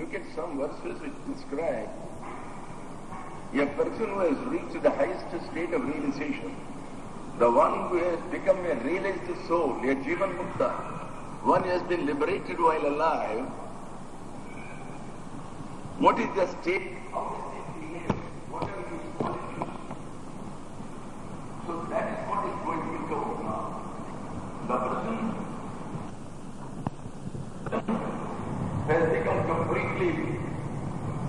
look at some verses which describe a person who has reached the highest state of realization, the one who has become a realized soul, a Jivanmukta, one who has been liberated while alive. What is the state? How does he behave? What are his qualities? So that is what is going to be told now. The person has become completely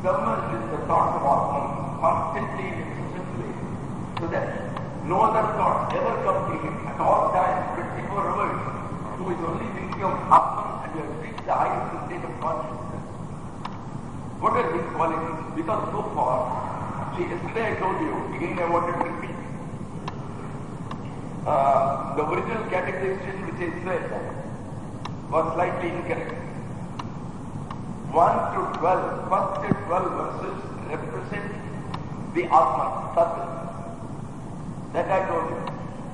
submerged in the thoughts of Atman, constantly and incessantly, so that no other thoughts ever come to him at all times, 24 hours, who is only thinking of Atman and has reached the highest state of consciousness. What are his qualities? Because so far, see, yesterday I told you, again I wanted to repeat, the original categorization which I said was slightly incorrect. 1 to 12, first 12 verses represent the Atman, Sattva. That I told you.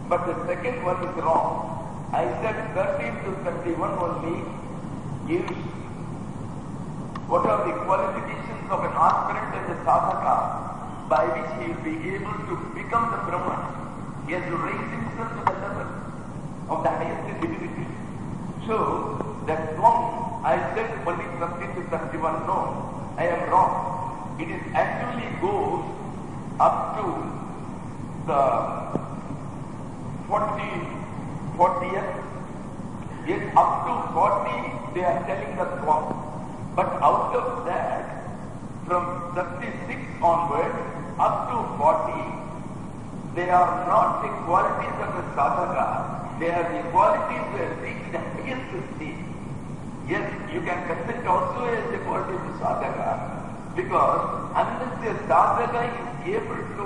But the second one is wrong. I said 13 to 31 only gives what are the qualifications of an aspirant and a sadhaka by which he will be able to become the Brahman. He has to raise himself to the level of the highest divinity. So, that one, I said only 13 to 31, no, I am wrong. It is actually goes up to the 40th. Yes, up to 40 they are telling the Swami. But out of that, from 36 onwards, up to 40, they are not the qualities of the sadhaka, they are the qualities that reach the highest state. Yes, you can consider also as the quality of the sadhaka, because unless the sadhaka is able to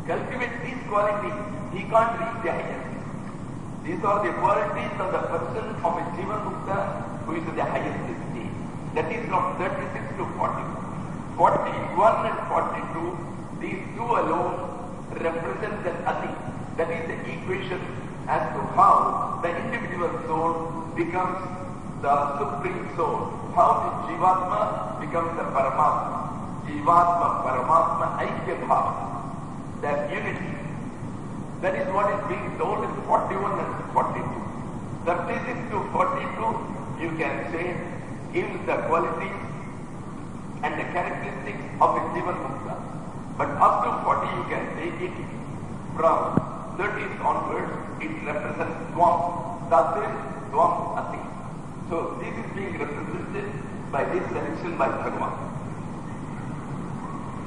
cultivate these qualities, he can't reach the highest. These are the qualities of the person of a Jivanmukta who is the highest state. That is from 36 to 40. 41 and 42, these two alone represent the nothing. That is the equation as to how the individual soul becomes the supreme soul. How the Jivatma becomes the Paramatma. Jivatma, Paramatma, Aikya Bhava. That unity. That is what is being told in 41 and 42. 36 to 42, you can say, gives the qualities and the characteristics of a Jivanmukta. But up to 40 you can take it. From 30s onwards, it represents Swam. Satir, Swam, Ati. So this is being represented by this selection by Bhagavan.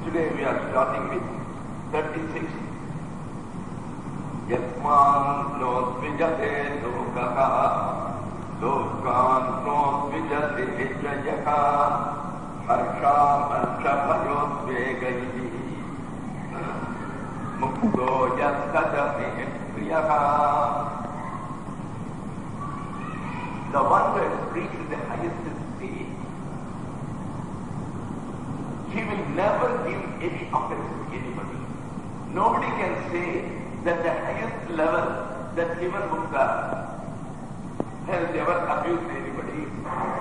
Today we are starting with 36. Yatman no vijate lokaha lokan no vijate vijayaka harsha harsha bhayot vegayi mukto yastajate priyaha. The one who has reached the highest state, he will never give any offense to anybody. Nobody can say that the highest level, that Jivanmukta, has ever abused anybody,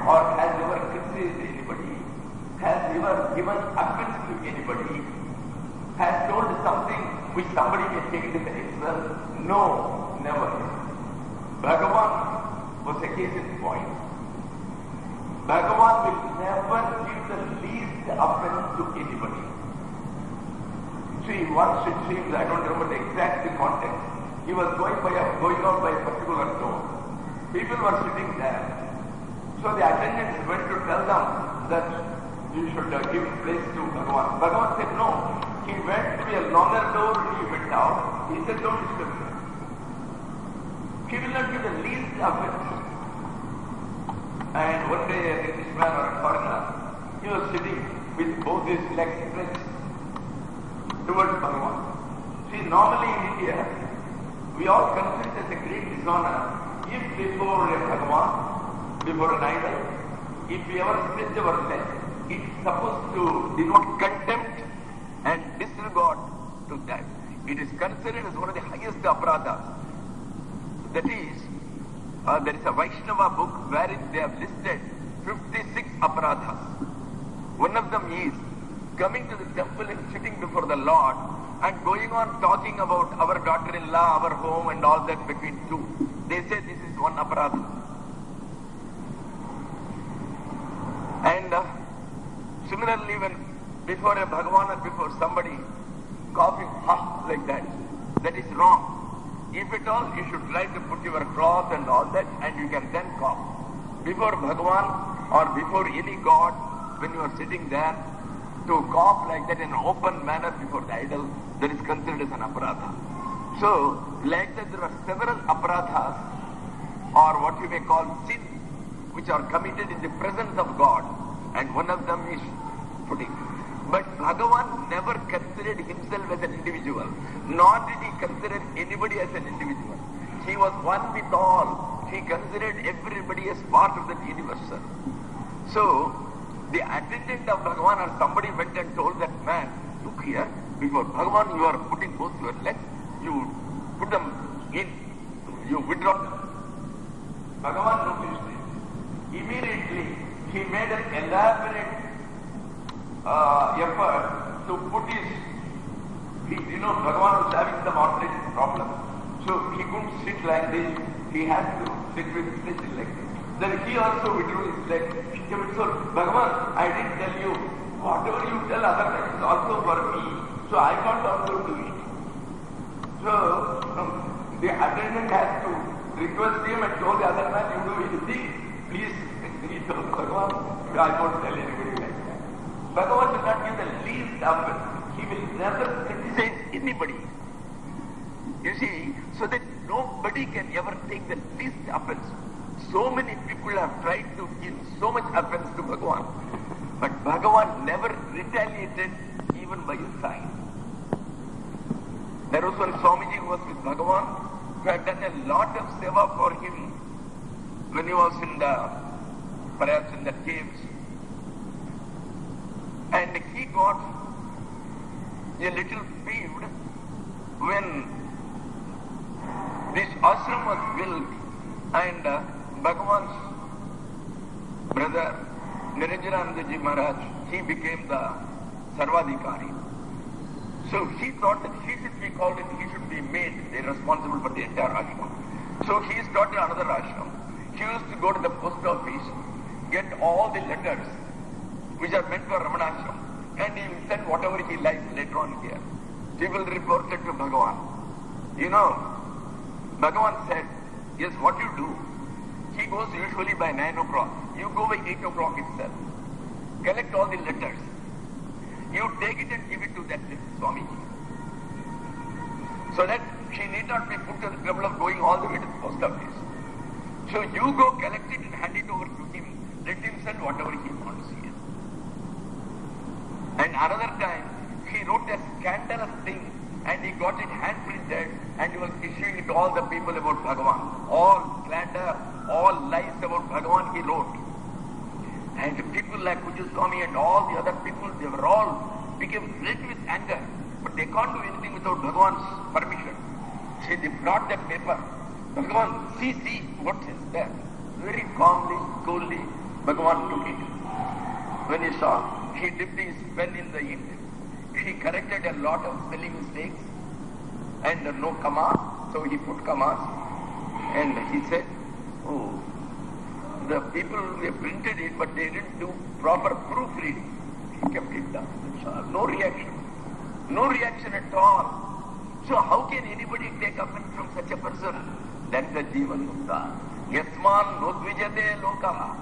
or has ever criticized anybody, has ever given offense to anybody, has told something which somebody may take it as well. No, never. Bhagavan was a case in point. Bhagavan will never give the least offense to anybody. See, once it seems, I don't remember the exact context, he was going out by a particular door. People were sitting there. So the attendants went to tell them that you should give place to Bhagavan. Bhagavan said no. He went to a longer door, he went out. He said, don't disturb me. He will not give the least offense. And one day an Englishman or a foreigner, he was sitting with both his legs stretched towards Bhagavan. See, normally in India, we all consider it as a great dishonor if before a Bhagavan, before an idol, if we ever stretch our leg, it's supposed to denote contempt and disregard to that. It is considered as one of the highest aparadhas. That is, there is a Vaishnava book wherein they have listed 56 aparadhas. One of them is coming to the temple and sitting before the Lord and going on talking about our daughter-in-law, our home and all that between two. They say this is one aparadha. And similarly, when before a Bhagavan or before somebody coughing like that, that is wrong. If at all, you should try to put your cloth and all that, and you can then cough. Before Bhagavan or before any god, when you are sitting there, to cough like that in an open manner before the idol, that is considered as an aparadha. So, like that there are several aparadhas, or what you may call sins, which are committed in the presence of God, and one of them is pudding. But Bhagavan never considered himself as an individual, nor did he consider anybody as an individual. He was one with all. He considered everybody as part of that universal. So, the attendant of Bhagavan or somebody went and told that man, look here, before Bhagavan you are putting both your legs, you put them in, you withdraw them. Bhagavan noticed it. Immediately, he made an elaborate effort to put his, Bhagavan was having some arthritis problem. So he couldn't sit like this. He had to sit with his like this. Then he also withdrew his leg. So, Bhagavan, I didn't tell you, whatever you tell other men is also for me. So I can't also do it. So the attendant has to request him and told the other man, you do anything, please. He told Bhagavan, I won't tell anybody like that. Bhagavan will not give the least offense. He will never criticize anybody. You see, so that nobody can ever take the least offense. So many people have tried to give so much offense to Bhagavan. But Bhagavan never retaliated even by a sign. There was one Swamiji who was with Bhagavan, who had done a lot of seva for him when he was perhaps in the caves. And he got a little peeved when this ashram was built and Bhagavan's brother Niranjananandaji Maharaj, he became the Sarvadhikari. So he thought that he should be called and he should be made responsible for the entire ashram. So he started another ashram. He used to go to the post office, get all the letters which are meant for Ramana ashram, and he will send whatever he likes later on here. He will report it to Bhagavan. Bhagavan said, yes, what you do? He goes usually by 9 o'clock. You go by 8 o'clock itself. Collect all the letters. You take it and give it to that Swamiji. So that she need not be put to the trouble of going all the way to the post office. So you go collect it and hand it over to him. Let him send whatever he wants here. And another time, he wrote a scandalous thing and he got it hand printed and he was issuing it to all the people about Bhagavan. All slander, all lies about Bhagavan he wrote. And people like Swami and all the other people, they were all became red with anger. But they can't do anything without Bhagavan's permission. So they brought that paper. Bhagavan, see what is there. Very calmly, coolly, Bhagavan took it. When he saw, he dipped his pen in the ink. He corrected a lot of spelling mistakes and no comma, so he put commas. And he said, oh, the people, they printed it, but they didn't do proper proofreading. He kept it down. No reaction. No reaction at all. So how can anybody take offense from such a person? That's the Jivanmukta. Yasman nodvijate lokaha.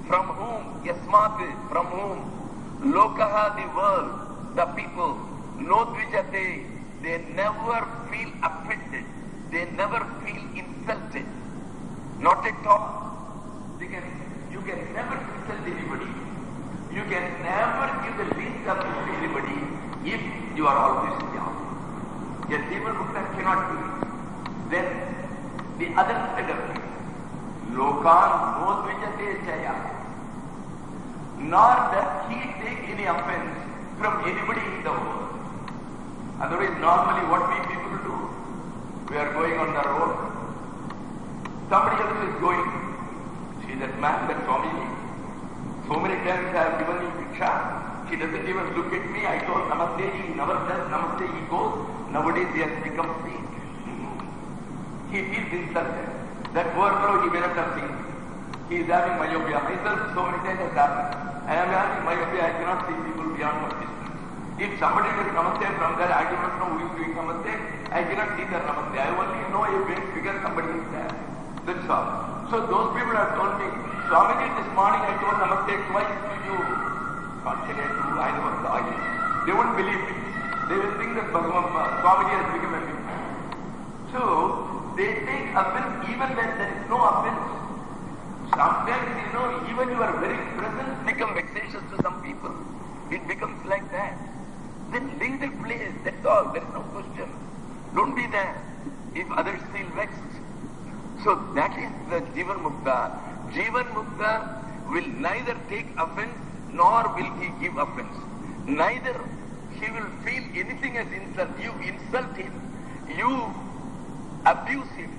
From whom? Yasmat, from whom? Lokaha, the world, the people. Nodvijate, they never feel offended. They never feel insulted. Not at all. You can never insult anybody. You can never give the least offense to anybody if you are always young. Yes, Jivanmukta cannot do it. Then the other side of it, Lokan nodvijate chaya. Nor does he take any offense from anybody in the world. Otherwise, normally what we people do, we are going on the road. Somebody else is going. See that man, that Swamiji, so many times I have given you diksha. He doesn't even look at me. I told namaste, he never does namaste, he goes. Nowadays he has become sweet. He feels insulted. That poor fellow, he may not have seen. He is having myopia. Myself so many times has happened. I am having myopia, I cannot see people beyond my distance. If somebody does namaste from there, I do not know who is doing namaste. I cannot see their namaste. I only know a bit because somebody is there. That's all. So those people have told me, Swamiji, this morning I told namaste twice to you. I never saw it. They won't believe me. They will think that Bhagavan, Swamiji has become a big man. So they take offense even when there is no offense. Sometimes, even your very presence becomes vexatious to some people. It becomes like that. Then leave the place, that's all, there is no question. Don't be there if others feel vexed. So that is the Jivanmukta. Jivanmukta will neither take offense nor will he give offense. Neither he will feel anything as insult. You insult him, you abuse him,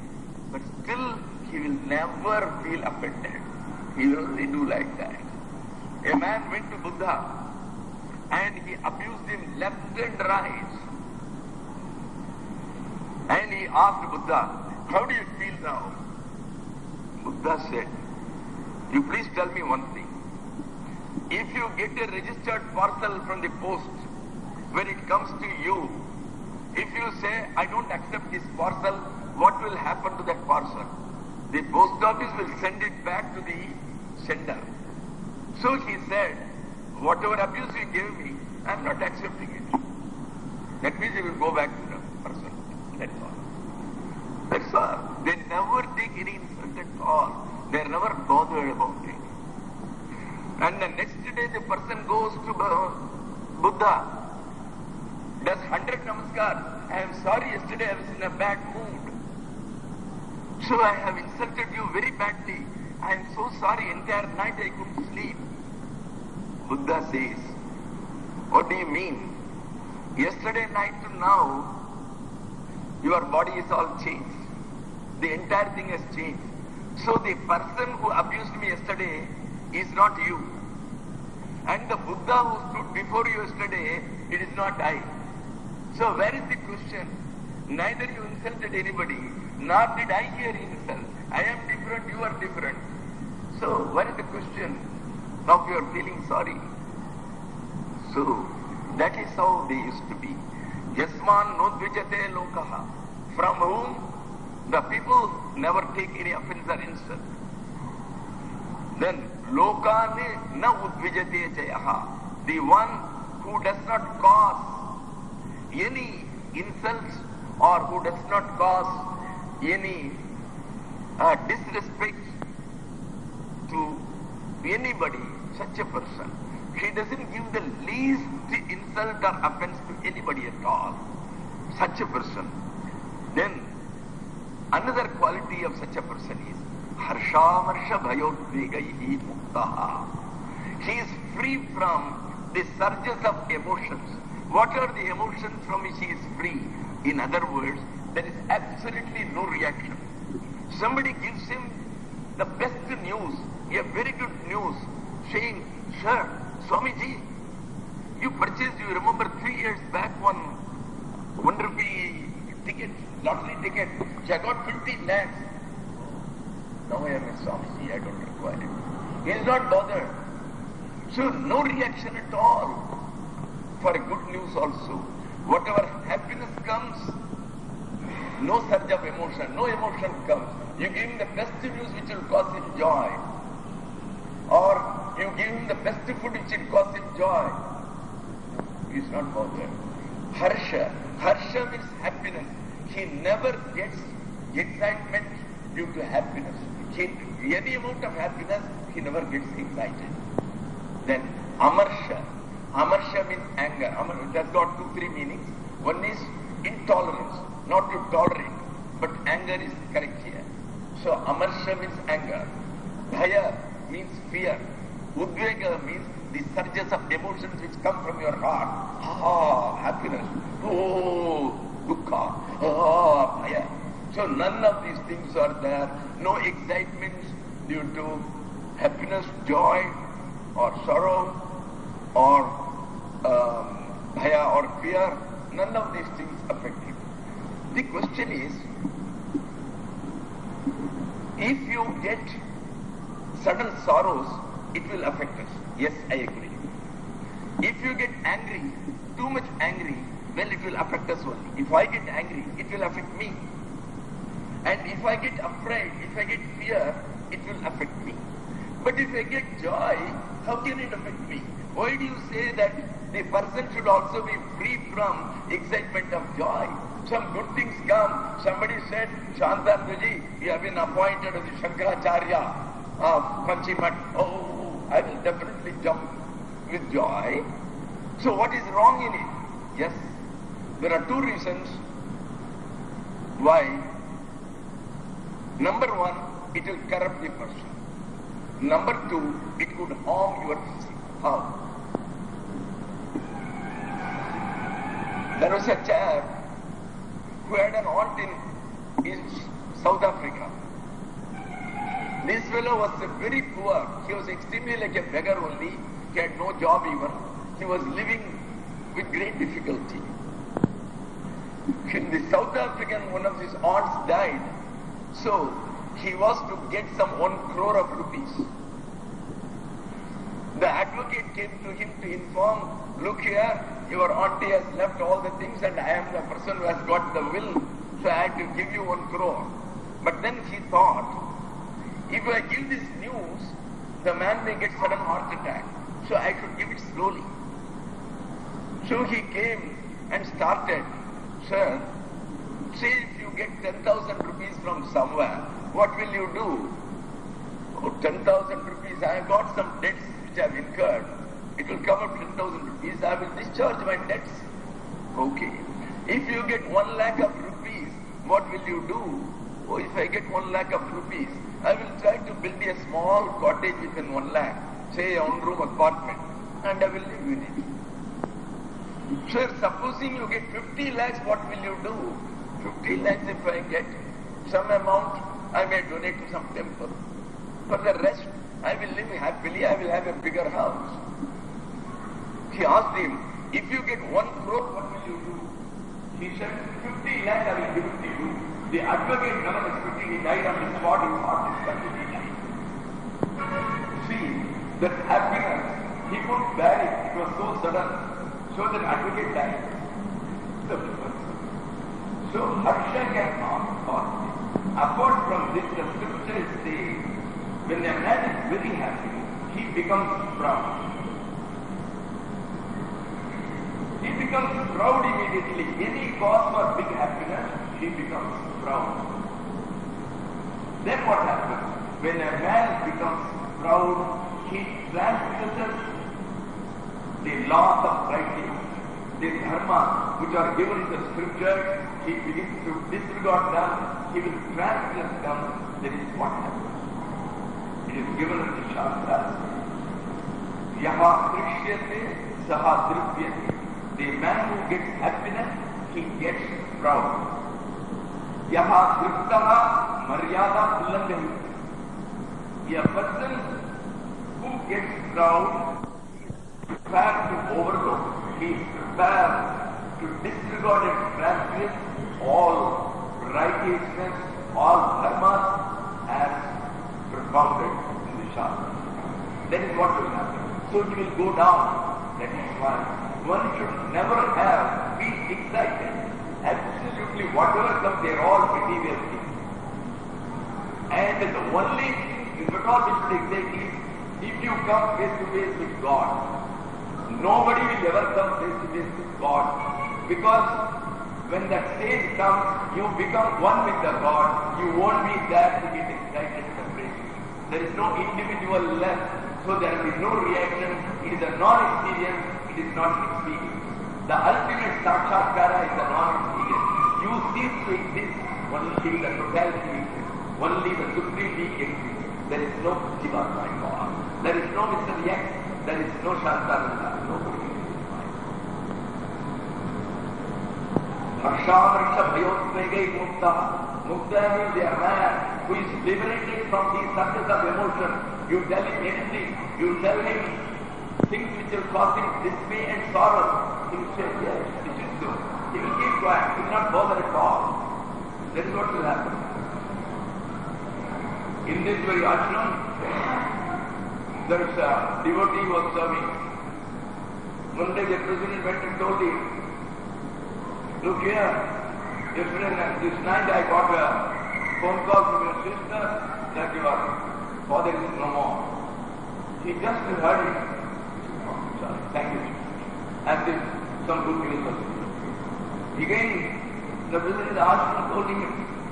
but still he will never feel offended. He will only do like that. A man went to Buddha and he abused him left and right. And he asked Buddha, how do you feel now? Buddha said, you please tell me one thing. If you get a registered parcel from the post, when it comes to you, if you say, I don't accept this parcel, what will happen to that parcel? The post office will send it back to the sender. So he said, whatever abuse you gave me, I am not accepting it. That means it will go back to the person. That's all. That's all. They never take any insult at all. They are never bothered about it. And the next day the person goes to Buddha, does 100 namaskar. I am sorry, yesterday I was in a bad mood. So I have insulted you very badly. I am so sorry, entire night I couldn't sleep. Buddha says, what do you mean? Yesterday night to now, your body is all changed. The entire thing has changed. So the person who abused me yesterday is not you. And the Buddha who stood before you yesterday, it is not I. So where is the question? Neither you insulted anybody, nor did I hear insult. I am different, you are different. So what is the question of your feeling sorry? So that is how they used to be. Yasman nodvijate lokaha. From whom the people never take any offense or insult. Then lokane na udvijate jayaha. The one who does not cause any insults or who does not cause any disrespect to anybody, such a person. He doesn't give the least insult or offense to anybody at all. Such a person. Then another quality of such a person is harsha bhayodvegaihi muktaha. He is free from the surges of emotions. What are the emotions from which he is free? In other words, there is absolutely no reaction. Somebody gives him the best news, a very good news, saying, sir, Swamiji, you purchased, you remember 3 years back, one 1 rupee ticket, lottery ticket. So I got 50 lakhs. Now I am a Swamiji, I don't require it. He is not bothered. So no reaction at all. For a good news also. Whatever happiness comes, no surge of emotion, no emotion comes. You give him the best news which will cause him joy. Or you give him the best food which will cause him joy. He is not bothered. Harsha. Harsha means happiness. He never gets excitement due to happiness. Any amount of happiness, he never gets excited. Then amarsha. Amarsha means anger. It has got 2-3 meanings. One is intolerance, not to tolerate, but anger is correct here. So amarsha means anger. Bhaya means fear. Udvega means the surges of emotions which come from your heart. Ah, happiness. Oh, dukkha. Ah, bhaya. So none of these things are there. No excitements due to happiness, joy or sorrow. or bhaya or fear, none of these things affect him. The question is, if you get sudden sorrows, it will affect us. Yes, I agree. If you get angry, too much angry, well, it will affect us only. If I get angry, it will affect me. And if I get afraid, if I get fear, it will affect me. But if I get joy, how can it affect me? Why do you say that the person should also be free from excitement of joy? Some good things come. Somebody said, Shantananda, you have been appointed as the Shankaracharya of Kanchi. Oh, I will definitely jump with joy. So what is wrong in it? Yes, there are two reasons why. Number one, it will corrupt the person. Number two, it could harm your physique. How? There was a chap who had an aunt in South Africa. This fellow was very poor. He was extremely like a beggar only. He had no job even. He was living with great difficulty. In the South African, one of his aunts died. So he was to get some 1 crore of rupees. The advocate came to him to inform, look here, your auntie has left all the things and I am the person who has got the will, so I have to give you 1 crore. But then he thought, if I give this news, the man may get sudden heart attack, so I should give it slowly. So he came and started, sir, say if you get 10,000 rupees from somewhere, what will you do? Oh, 10,000 rupees, I have got some debts which I have incurred. It will come up 10,000 rupees, I will discharge my debts. Okay. If you get 1 lakh of rupees, what will you do? Oh, if I get 1 lakh of rupees, I will try to build a small cottage within 1 lakh, say a 1-room apartment, and I will live in it. Sir, supposing you get 50 lakhs, what will you do? 50 lakhs if I get some amount, I may donate to some temple. For the rest, I will live happily, I will have a bigger house. He asked him, if you get 1 crore, what will you do? He said, 50 lakhs I will give it to you. The advocate never expected, he died on the spot, his heart is completely died. See, that happiness, he couldn't bear it, it was so sudden. So that advocate died. So harsha can harm. Apart from this, the scripture is saying, when a man is very happy, he becomes proud. He becomes proud immediately. Any cause for big happiness, he becomes proud. Then what happens? When a man becomes proud, he transgresses the laws of righteousness, the dharma which are given in the scripture, he begins to disregard them, he will transgress them. That is what happens. It is given in the Shastras. Yaha krishyate saha dripyate. The man who gets happiness, he gets proud. Yaha driptaha maryada ullanghayate. A person who gets proud, prepared to overlook, he is prepared to disregard and transgress all righteousness, all dharmas as propounded in the Shastra. That is what will happen. So it will go down. That is why one should never be excited. Absolutely whatever comes, they are all material things. And the only thing, if at all we should excite is, if you come face to face with God, nobody will ever come face to face with God, because when that stage comes, you become one with the God, you won't be there to get excited separately. There is no individual left, so there will be no reaction. It is a non-experience, it is not experience. The ultimate sakshatkara is a non-experience. You cease to exist, only the totality exists, only the supreme being exists. There is no Jivanmukta God. There is no Mr. X, there is no Shantananda, nobody in his mind. Harshamriksha bhayotvegay mukta. Mukta means a man who is liberated from the surface of emotion. You tell him anything, you tell him things which will cause him dismay and sorrow, he will say, yes, this is good. He will keep quiet, he will not bother at all. That is what will happen. In this very ashram, there is a devotee who was serving. One day the president went and told him, look here, this night I got a phone call from your sister that your father is no more. He just heard it. Oh, sorry, thank you. As if some good news was. Again, the president asked him, told him,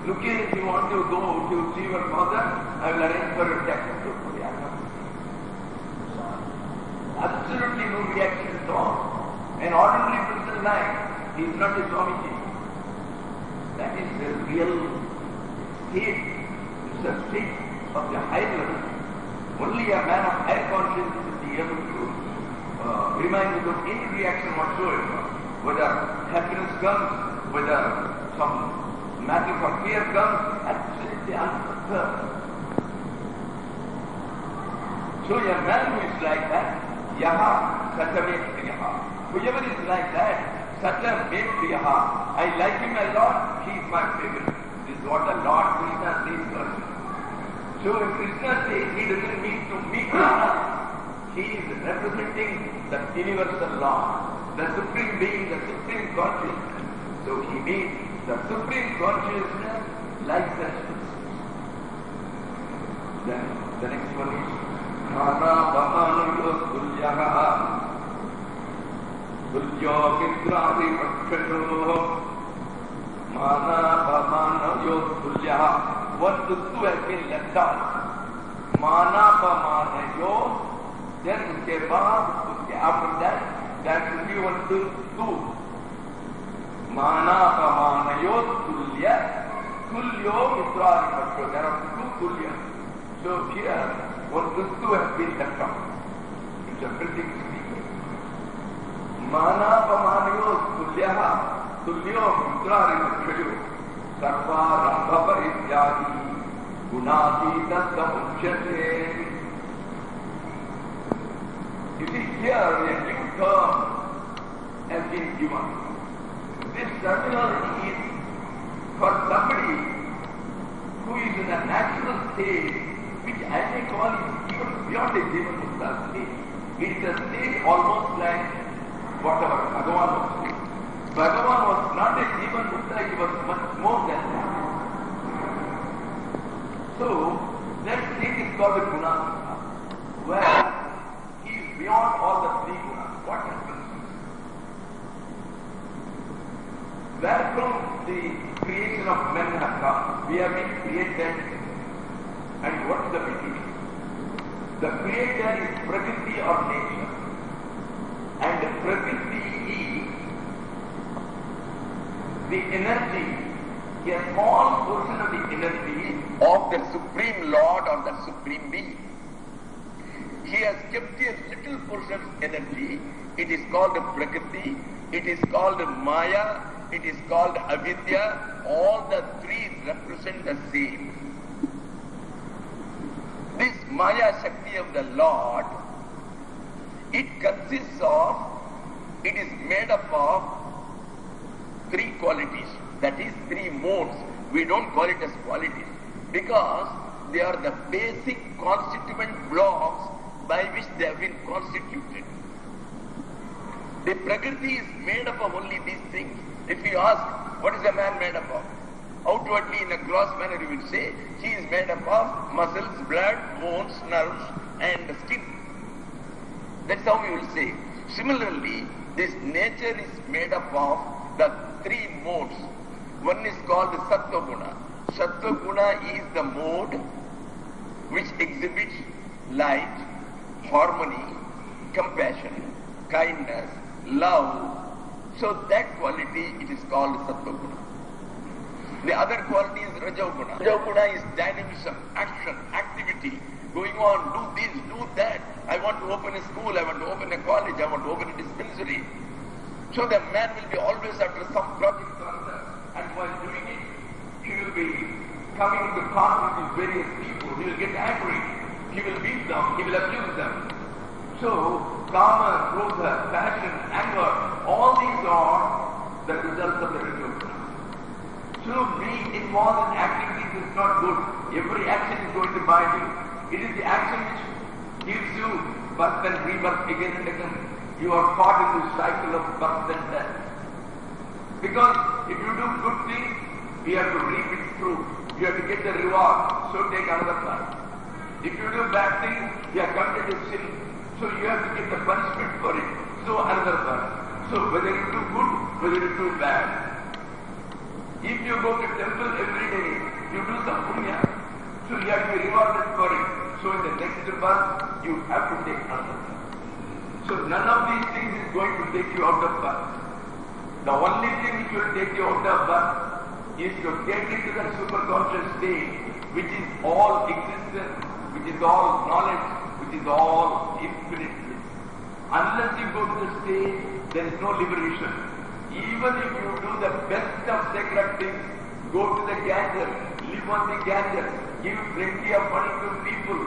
look here, if you want to go to see your father, I will arrange for a taxi to Puriya. Absolutely no reaction at all. An ordinary person's life, he is not a Swamiji. That is the real state. It's a state of the high level. Only a man of high conscience will be able to remain without any reaction whatsoever. Whether happiness comes, whether some matter of fear comes, absolutely unperturbed. So a man who is like that, yaha satame priyaha. Whoever is like that, satame priyaha. I like him a lot, he is my favorite. This is what the Lord Krishna says to us. So when Krishna says he doesn't mean to meet Ramana, he is representing the universal law, the supreme being, the supreme consciousness. So he means the supreme consciousness like that. Then the next one is Mana Vamanayo Tulyaha Tulyo Kitradi Pakshato Mana Vamanayo Tulyaha. One Tuttu has been left out. Mana Vamanayo. Then after that, that will be one Tuttu. Mana Vamanayo Tulya Tulyo Kitradi Pakshato. There are two Tulyas. So here, one Tuttu has been left out. It's a printing secret. Mana Pamanayo Tulyaha Tulyo Mitrari Pakshato Sarva Rambha Parityagi Gunati Tattva Mukhyate. You see, here a new term has been given. This terminology is for somebody who is in a natural state, which I may call it even beyond a Jivanmukta state. It is a state almost like whatever Bhagavan was saying. Bhagavan was not a Jivanmukta, he was much more than that. So, that state is called a Gunamukta, where he is beyond all the three gunas. What happens? Where from the creation of men have come, we have been created. And what is the beginning? The creator is Prakriti or nature. And Prakriti is the energy, a small portion of the energy of the Supreme Lord or the Supreme Being. He has kept a little portion of energy. It is called Prakriti, it is called Maya, it is called Avidya. All the three represent the same. This Maya Shakti of the Lord, it consists of, it is made up of three qualities, that is three modes. We don't call it as qualities because they are the basic constituent blocks by which they have been constituted. The Prakriti is made up of only these things. If you ask, what is a man made up of? Outwardly, in a gross manner, you will say, he is made up of muscles, blood, bones, nerves, and skin. That's how we will say. Similarly, this nature is made up of the three modes. One is called Sattva Guna. Sattva Guna is the mode which exhibits light, harmony, compassion, kindness, love. So that quality, it is called Sattva Guna. The other quality is Rajoguna. Rajoguna is dynamism, action, activity, going on, do this, do that. I want to open a school, I want to open a college, I want to open a dispensary. So the man will be always after some project or other, and while doing it, he will be coming into contact with various people, he will get angry, he will beat them, he will abuse them. So kama, krodha, passion, anger, all these are the results of the rajoguna. So being involved in activities is not good. Every action is going to bind you. It is the action which gives you birth and rebirth again and again. You are caught in the cycle of birth and death. Because if you do good things, you have to reap its fruit. You have to get the reward. So take another path. If you do bad things, you have committed a sin. So you have to get the punishment for it. So another path. So whether you do good, whether you do bad. If you go to temple every day, you do some punya, so you have to be rewarded for it. So in the next birth, you have to take another birth. So none of these things is going to take you out of birth. The only thing which will take you out of birth is to get into the superconscious state, which is all existence, which is all knowledge, which is all infinite bliss. Unless you go to the stage, there is no liberation. Even if you do the best of sacred things, go to the Ganges, live on the Ganges, give plenty of money to people,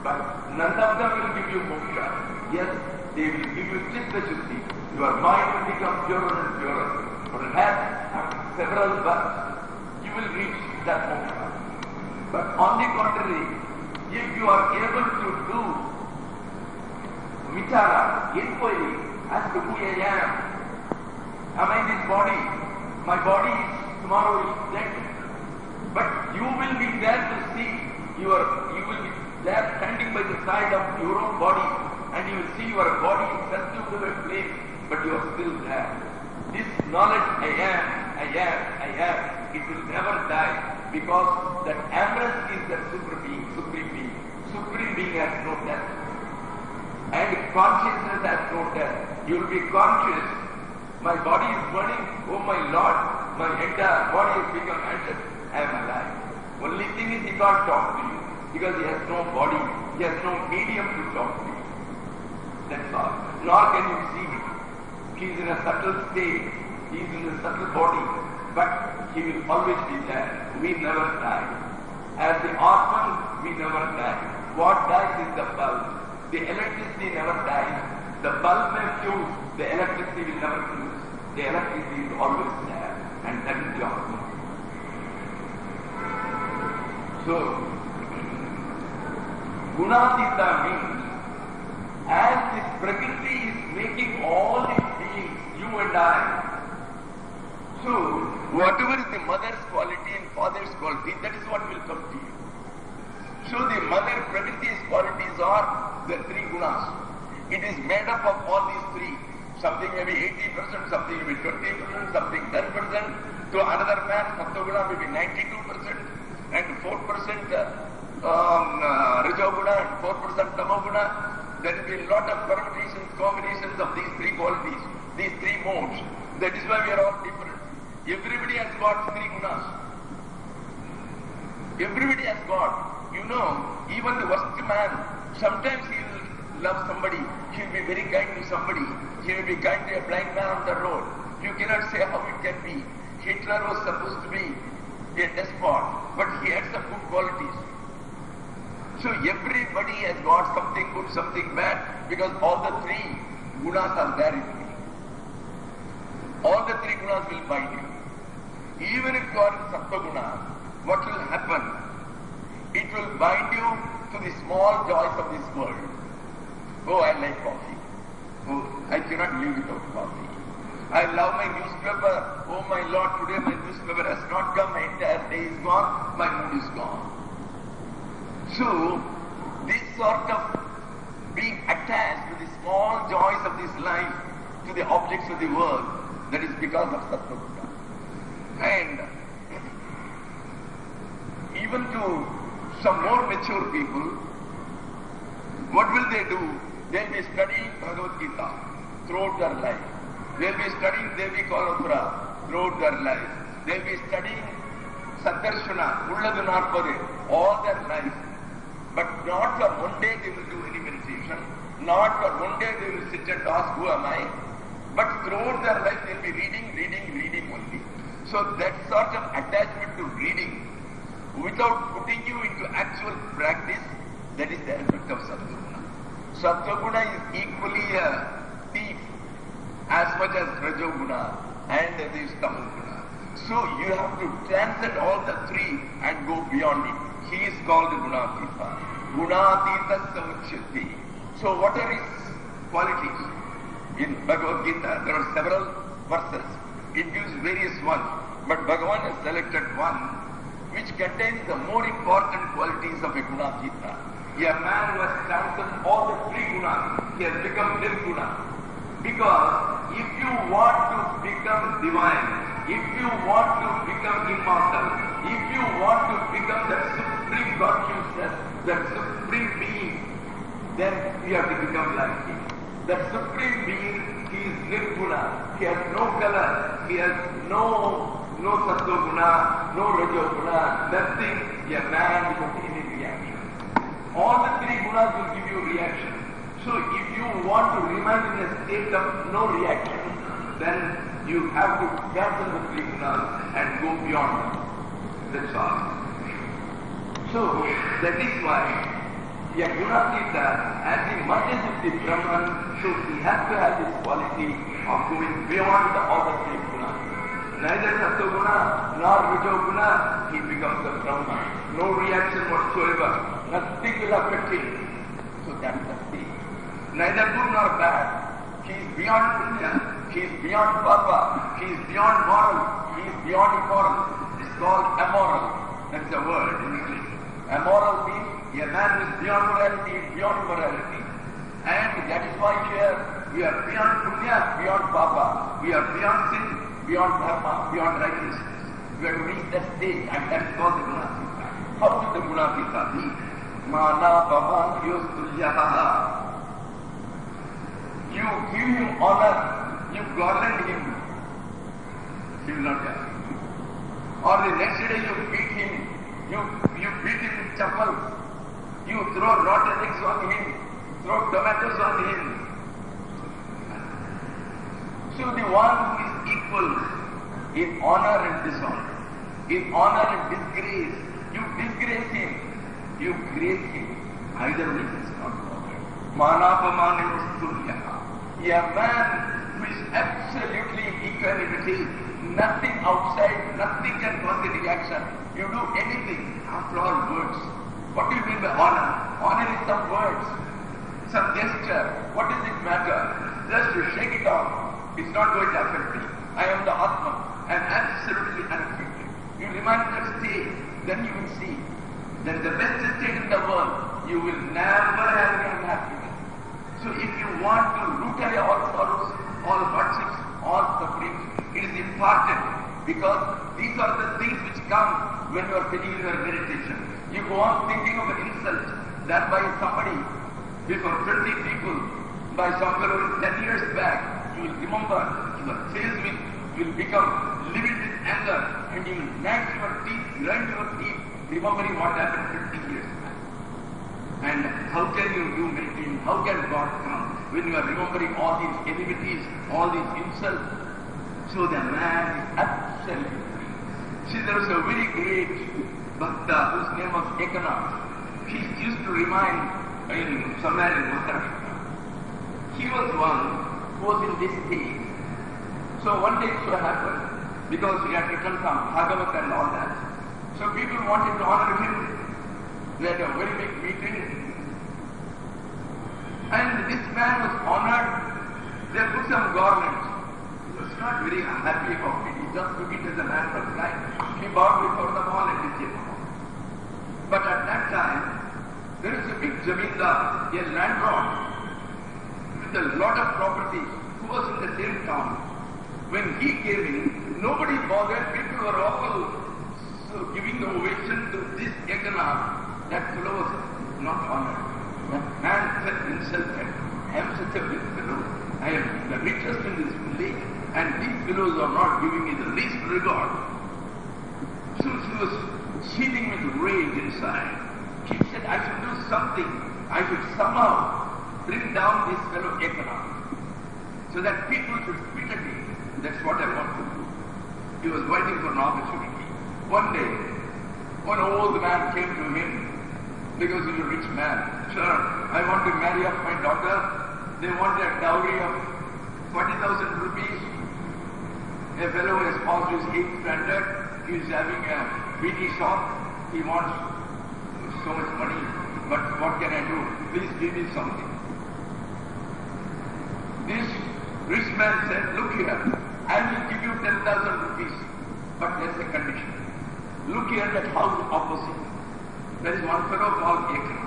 but none of them will give you moksha. Yes, they will give you chitta shuddhi. Your mind will become purer and purer. Perhaps after several births, you will reach that moksha. But on the contrary, if you are able to do vichara, inquiry as to who I am, am I this body? My body is tomorrow is dead. But you will be there to see you will be there standing by the side of your own body, and you will see your body is consumed to a flame, but you are still there. This knowledge I am, it will never die, because that ambrose is the supreme being. Supreme being has no death. And consciousness has no death. You will be conscious. My body is burning, oh my Lord, my entire body has become ashes, I am alive. Only thing is he can't talk to you, because he has no body, he has no medium to talk to you. That's all. Nor can you see him. He is in a subtle state, he is in a subtle body, but he will always be there. We never die. As the Atman, we never die. What dies is the bulb. The electricity never dies. The bulb may fuse, the electricity will never fuse. The electricity is always there, and that is the Atman. So, Gunatita means, as this Prakriti is making all these beings, you and I, so whatever is the mother's quality and father's quality, that is what will come to you. So the mother Prakriti's qualities are the three gunas. It is made up of all these three. Something may be 80%, something may be 20%, something 10%. To another man, Sattva-guna may be 92%, and 4% Rajoguna and 4% Tamoguna. There will be a lot of permutations, combinations of these three qualities, these three modes. That is why we are all different. Everybody has got three gunas. Everybody has got. You know, even the worst man, sometimes he will love somebody, he will be very kind to somebody, he will be kind to a blind man on the road. You cannot say how it can be. Hitler was supposed to be a despot, but he had some good qualities. So everybody has got something good, something bad, because all the three gunas are there in me. All the three gunas will bind you. Even if you are in Sattva Guna, what will happen? It will bind you to the small joys of this world. Oh, I like coffee. Oh, I cannot live without coffee. I love my newspaper. Oh my Lord, today my newspaper has not come. My entire day is gone. My mood is gone. So, this sort of being attached to the small joys of this life, to the objects of the world, that is because of Sattva Guna. And even to some more mature people, what will they do? They will be studying Bhagavad Gita throughout their life. They will be studying Devi Kalapura throughout their life. They will be studying Sadarshana, Ulladunarpade, all their life. But not for one day they will do any meditation. Not for one day they will sit and ask, who am I? But throughout their life they will be reading only. So that sort of attachment to reading, without putting you into actual practice, that is the effect of Sattva Guna. Sattva-guna is equally a thief as much as Rajoguna and this Tamoguna. So you have to transcend all the three and go beyond it. He is called Gunatita. Gunatita Samuchyati. So what are his qualities? In Bhagavad Gita there are several verses. It gives various ones. But Bhagavan has selected one which contains the more important qualities of a Gunatita. A man who has transcended all the three gunas, he has become Nirguna. Because if you want to become divine, if you want to become immortal, if you want to become that supreme consciousness, that supreme being, then you have to become like him. That supreme being, he is Nirguna. He has no color, he has no Sattva guna, no Rajo guna, nothing. A man without any reaction. All the three gunas will give you reaction. So if you want to remain in a state of no reaction, then you have to cancel the three gunas and go beyond them. That's all. So that is why a Gunatita, as he merges with the Brahman, so he has to have this quality of going beyond all the three gunas. Neither Sattva guna nor Rajo guna, he becomes a Brahman. No reaction whatsoever. Nothing will affect him. So that is the thing. Neither good nor bad. He is beyond punya, he is beyond papa, he is beyond moral, he is beyond immoral. It's called amoral. That's the word in English. Amoral means a man who is beyond morality, is beyond morality. And that is why here we are beyond punya, beyond papa. We are beyond sin, beyond dharma, beyond righteousness. We have to reach that stage, and that is called the Gunatita. How should the Gunatita be? Mana Bhavan Yostulyaha. You give him honor, you garland him, he will not die. Or the next day you beat him, you beat him with chappals, you throw rotten eggs on him, throw tomatoes on him. So the one who is equal in honor and dishonor, in honor and disgrace, you disgrace him, you grace him. Either way it is not proper. Manapamana. A man who is absolutely in equanimity, nothing outside, nothing can cause a reaction. You do anything, after all words. What do you mean by honor? Honor is some words, some gesture. What does it matter? Just to shake it off. It's not going to affect me. I am the Atma. I am absolutely unaffected. You remain in that state, then you will see. Then the best state in the world, you will never have any unhappiness. So if you want to root away all sorrows, all hardships, all sufferings, it is important because these are the things which come when you are sitting in your meditation. You go on thinking of an insult done by somebody before 20 people, by some fellow 10 years back. You will remember, you are filled with, you will become livid with anger, and you will gnash your teeth, grind your teeth, remembering what happened 50 years back. And how can you do meditation? How can God come when you are remembering all these enmities, all these insults? So the man is absolutely free. See, there was a very great Bhakta whose name was Ekanath. He used to remind somewhere in Maharshi. He was one who was in this state. So one day it so happened, because he had written some Bhagavad and all that. So people wanted to honor him. They had a very big meeting. And this man was honored. They put some garlands. He was not very happy about it. He just took it as a matter of life. He bowed before them all and he came home. But at that time, there is a big Jamindar, a landlord, with a lot of property, who was in the same town. When he came in, nobody bothered. People were all giving the ovation to this Ekanath. That fellow was not honored. That man felt insulted. I am such a big fellow. I am the richest in this village, and these fellows are not giving me the least regard. So he was seething with rage inside. He said, I should do something. I should somehow bring down this fellow Ekanath, so that people should speak at him. That's what I want to do. He was waiting for an opportunity. One day, one old man came to him because he's a rich man. Sir, I want to marry off my daughter. They want a dowry of 40,000 rupees. A fellow has passed his 8th standard. He is having a BT shop. He wants so much money. But what can I do? Please give me something. This rich man said, look here, I will give you 10,000 rupees. But there's a condition. Look here, that house opposite. There is one fellow called Ekra.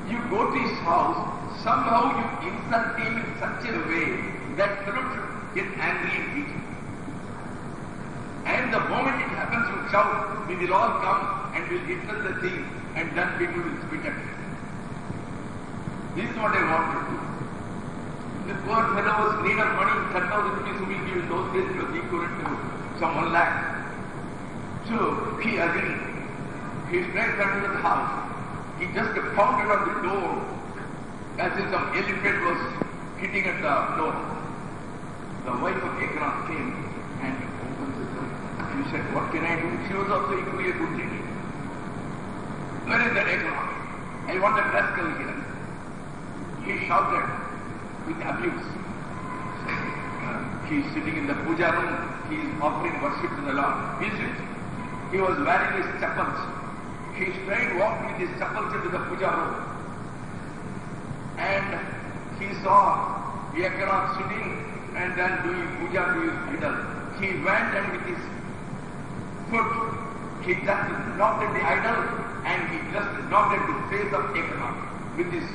You go to his house, somehow you insult him in such a way that fellow should get angry and beat him. And the moment it happens, you shout, we will all come and we'll insult the thing, and then people will spit at it. This is what I want to do. The poor fellow was in need of money, 10,000 rupees who will give in those days was equivalent to some 1 lakh. So he agreed. He straight went to the house. He just pounded on the door as if some elephant was hitting at the door. The wife of Eknath came and opened the door. She said, what can I do? She was also equally a good lady. Where is that Eknath? I want a rascal here. He shouted with abuse. He is sitting in the puja room. He is offering worship to the Lord. He was wearing his chappals. He straight walked with his chappals into the puja room. And he saw Eknath sitting and then doing puja to his idol. He went and with his foot, he just knocked at the idol and he just knocked at the face of Eknath with his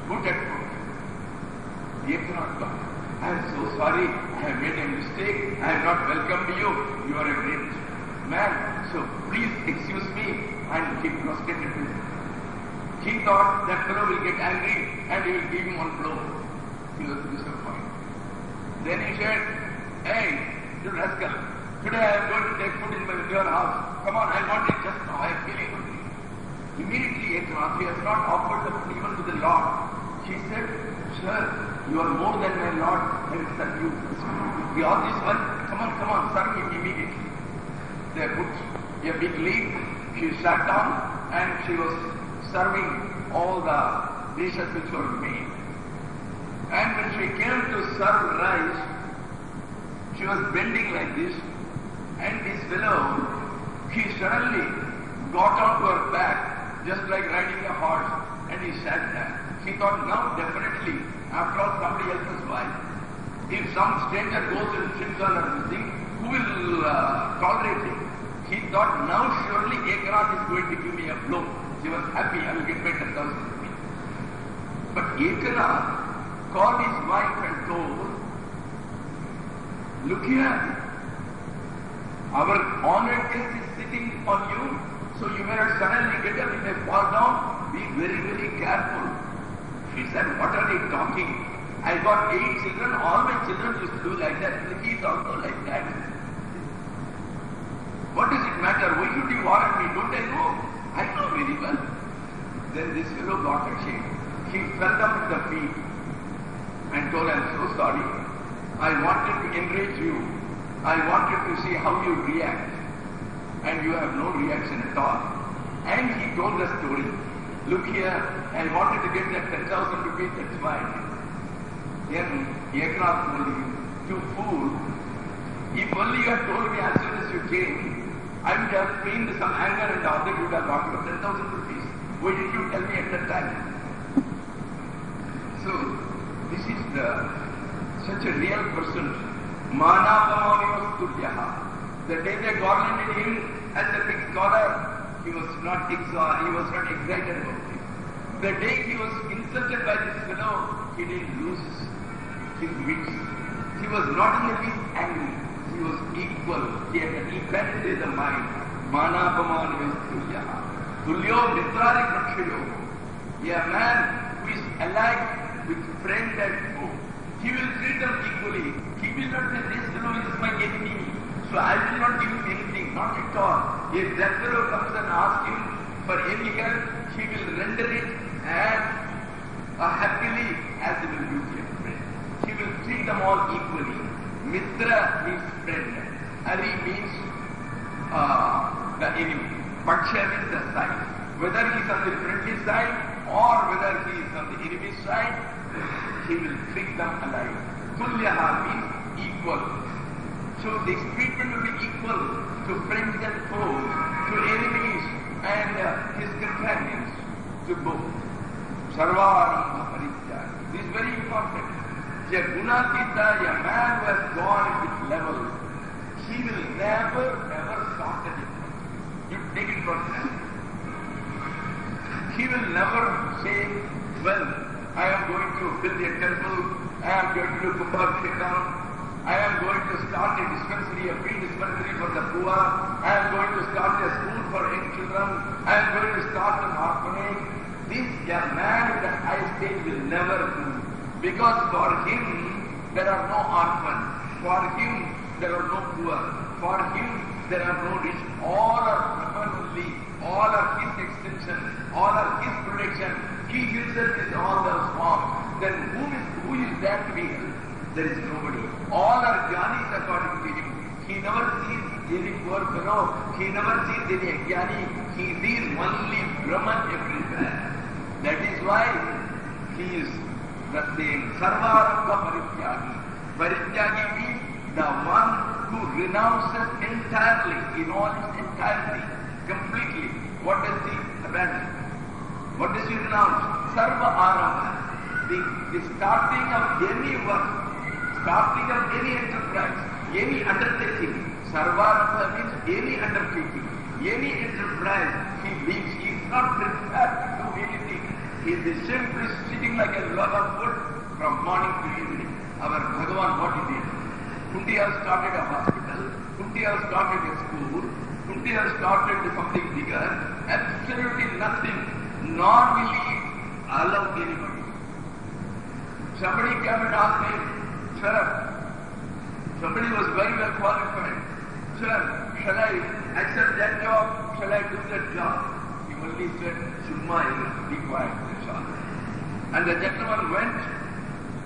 foot at foot. Eknath got, I am so sorry, I have made a mistake, I have not welcomed you, you are a great man, so please excuse me, and he prostrated to him. He thought that fellow will get angry and he will give him one blow. He was disappointed. Then he said, hey, you rascal, today I am going to take food in your house. Come on, I want it just now, I am feeling hungry. Immediately Eknath, he has not offered the food even to the Lord. He said, sir, you are more than my Lord, I will serve you. We all this one, come on, serve me immediately. They put a big leaf, she sat down and she was serving all the dishes which were made. And when she came to serve rice, she was bending like this, and this fellow, he suddenly got onto her back, just like riding a horse, and he sat there. He thought, now definitely, after all somebody else's wife, if some stranger goes and sits on her thing, who will tolerate it? He thought, now surely Eknath is going to give me a blow. She was happy, I will get my 10,000 rupees. But Eknath called his wife and told, look here, our honored guest is sitting on you, so you may not suddenly get up, you may fall down. Be very, very careful. She said, what are they talking? I got 8 children, all my children used to do like that. He is also like that. What does it matter? Why should you warn me? Don't I know? I know very well. Then this fellow got ashamed. He fell down at the feet and told, I am so sorry. I wanted to enrage you. I wanted to see how you react. And you have no reaction at all. And he told the story. Look here, I wanted to get that 10,000 rupees, that's fine. Then Eknath told him, you fool, if only you had told me as soon as you came, I would have feigned some anger and all that you would have got your 10,000 rupees. Why did you tell me at that time? So, this is such a real person. Manapamanivastujaha. The day they garlanded him as a big scholar, he was not excited about it. The day he was insulted by this fellow, he didn't lose his wits. He was not in the least angry. He was equal. He had an equality in the mind. Manapamanivastujaha. Tulyo mitrari prakshayo. A man who is alike with friend and foe, he will treat them equally. He will not say, this fellow is my enemy, so I will not give him anything. Not at all. If that fellow comes and asks him for any help, he will render it as happily as he will use a friend. He will treat them all equally. Mitra means friend. Hari means the enemy. Paksha means the side. whether he is on the friendly side or whether he is on the enemy side, he will treat them alike. Tulyaha means equal. So this treatment will be equal to friends and foes, to enemies and his companions, to both. Sarvarambha parityaga. This is very important. A gunatita, a man who has gone at this level, he will never start a difference. You take it for granted. He will never say, well, I am going to build a temple, I am going to do Kumbhabhishekam, I am going to start a dispensary, a free dispensary for the poor, I am going to start a school for young children, I am going to start an orphanage. This a man at the high stage will never do. Because for him there are no orphans, for him there are no poor, for him there are no rich. All are Brahman only, all are his extension, all are his protection. He himself is all the form. Then who is there to be helped? There is nobody. All are jnanis according to him. He never sees any poor fellow, he never sees any jnani, he sees only Brahman everywhere. That is why he is the same. Sarvarambha parityagi. Parityagi means the one who renounces entirely, in all its entirety, completely. What does he abandon? What does he renounce? Sarva arambha. The starting of any work, starting of any enterprise, any undertaking. Sarvarambha means any undertaking, any enterprise he leaves. He is not prepared to do anything. He is simply sitting like a log of wood from morning to evening. Our Bhagavan, what he did? Kunti has started a hospital, Kunti has started a school, Kunti has started something bigger, absolutely nothing, nor will he allow anybody. Somebody came and asked me, sir, somebody was very well qualified. Sir, shall I accept that job? Shall I do that job? He only said, Summa, be quiet, that's all. And the gentleman went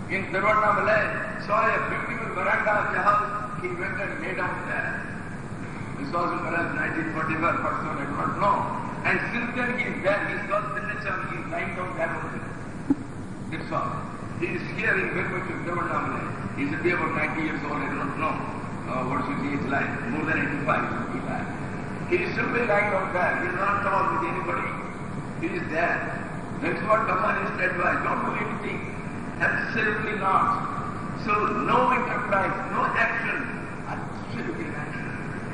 in Tiruvannamalai, saw a beautiful veranda of the house, he went and laid down there. This was perhaps 1945 or so, I do not know. And since then he is there, he saw Sanyasa, he is lying down there also. That's all. He is here in Tiruvannamalai. He is about 90 years old, I do not know. What should he is like? More than 85 should be like. He is simply lying down there. He is not talking with anybody. He is there. That's what Bhagavan is advised. Don't do anything. Absolutely not. So no enterprise, no action. Absolutely action.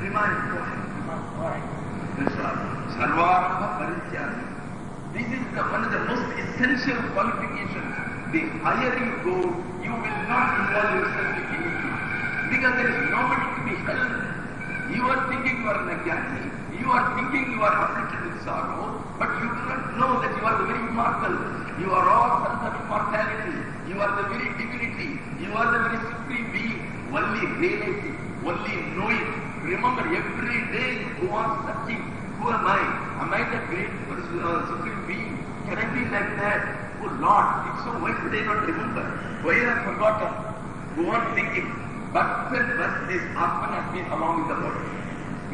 Remain quiet. That's all. Sarvarambha parityagi. This is one of the most essential qualifications. The higher you go, you will not involve yourself in anything. Because there is nobody to be helped. You are thinking you are an ajnani. You are thinking you are afflicted with sorrow, but you do not know that you are the very immortal. You are all sons of immortality. You are the very divinity. You are the very supreme being. Only realizing, only knowing. Remember, every day you go on searching. Who am I? Am I the great supreme being? Can I be like that? Oh Lord, so why could I not remember? Why have I forgotten? Go on thinking. But this Atman has been along with the body.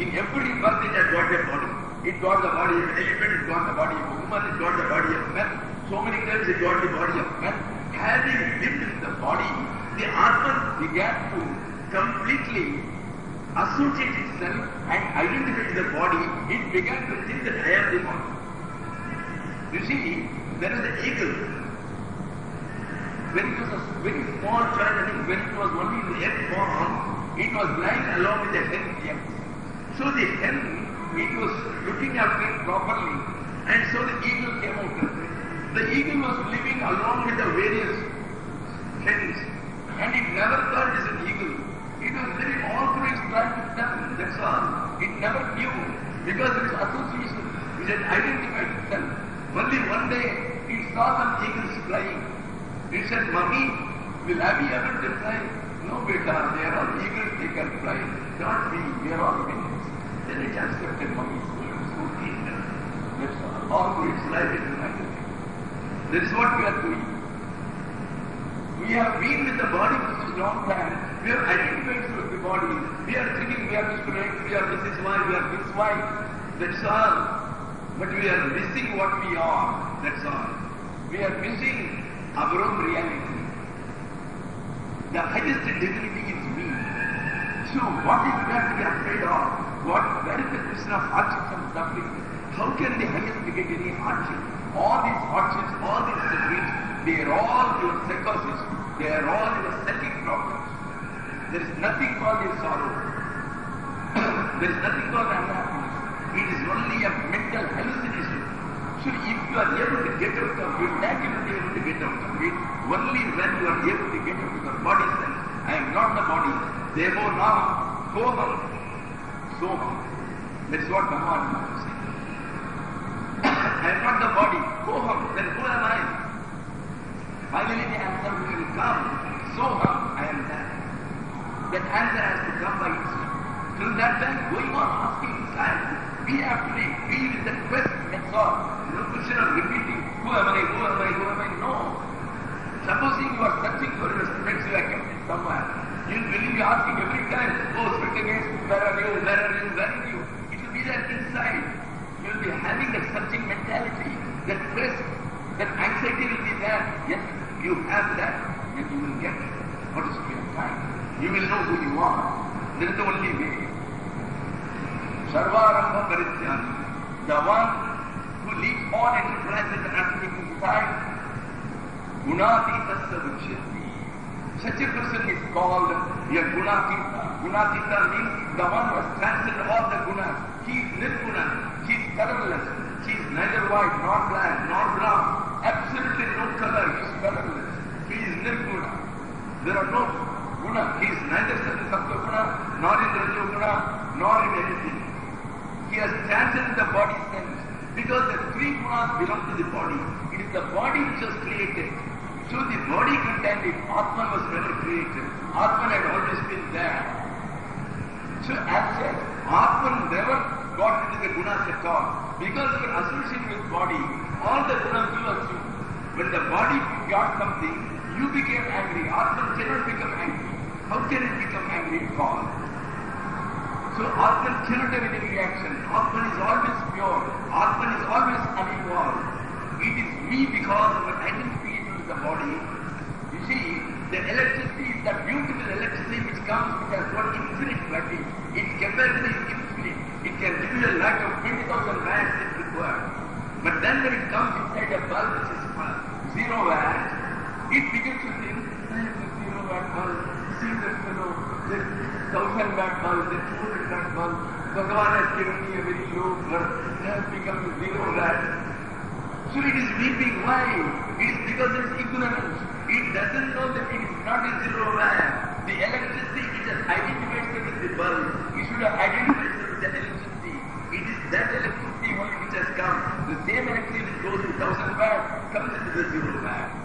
In every birth it has got a body. It got the body of an elephant, it got the body of a woman, it got the body of man. So many times it got the body of man. Having lived in the body, the Atman began to completely associate itself and identify the body. It began to think that I am the body. You see, there is an eagle. When it was a very small child, I think when it was only in the egg form, it was lying along with the hen young. So the hen, it was looking after it properly, and so the eagle came out of it. The eagle was living along with the various hens, and it never thought it is an eagle. It was living all through its lifetime, that's all. It never knew, because it is association. It had identified itself. Only one day, it saw some eagles flying. It said, Mommy, will I be able to fly? No, beta, they are all eagles, they can fly. Not we, we are all wings. Then it accepted Mommy's word. So that's all through its life it is identified. That is what we are doing. We have been with the body for such a long time. We are identified with the body. We are thinking we are Mr. X, we are Mrs. Y, we are Miss Y. That's all. But we are missing what we are, that's all. We are missing our own reality. The highest divinity is me. So what is there to be afraid of? Where is the question of hardships and suffering? How can the highest get any hardship? All these hardships, all these sufferings, they are all your psychosis. They are all your psychic problems. There is nothing called a sorrow. There is nothing called unhappiness. It is only a mental hallucination. So if you are able to get out of it, that you will be able to get out of it only when you are able to get out of your body sense. I am not the body. Therefore now, soham. Soham. That is what Bhagavan is saying. I am not the body. Soham. Then who am I? Finally the answer will come. Soham. I am that. That answer has to come by itself. Till that time, going on asking inside, be actually, be with that quest, that's all. No question of repeating, who am I, who am I, who am I? No. Supposing you are searching for your friends, you are kept it somewhere. You will be asking every time, oh, speak against, where are you, where are you, where are you? It will be there inside. You will be having that searching mentality, that quest, that anxiety will be there. Yes, you have that, then you will get what is to your time. You will know who you are. That is the only way. Sarvarambha Parityani, the one who leads all enterprises and undertakings inside, Gunatītasya Vichyati. Such a person is called a Gunatita. Gunatita means the one who has transcended all the gunas. He is Nirguna. He is colorless. He is neither white, nor black, nor brown. Absolutely no color. He is colorless. He is Nirguna. There are no guna. He is neither Sattva Guna, nor in Rajo Guna, nor in anything. He has transcended the body sense. Because the three gunas belong to the body. It is the body which was created. So the body contained it. Atman was never created. Atman had always been there. So as said, Atman never got into the gunas at all. Because of your association with body, all the gunas you assume. When the body got something, you became angry. Atman cannot become angry. How can it become angry at all? So Atman cannot have any reaction. Atman is always pure. Atman is always unevolved. It is me because of an identification with the body. You see, the electricity is that beautiful electricity which comes, which has got infinite voltage. Its capacity is infinite. It can give you a light of 20,000 watts if required. But then when it comes inside a bulb which is 0 watts, it begins to think, I have a 0 watt bulb. See that fellow, this 1000 watt bulb, this 200 watt bulb. Bhagavan has given me a very low bulb. It has become 0 watt. So it is weeping. Why? It is because it is ignorance. It doesn't know that it is not a 0 watt. The electricity, it has identified with the bulb. It should have identified with the electricity. It is that electricity only which has come. The same electricity which goes to 1000 watt comes into the 0 watt.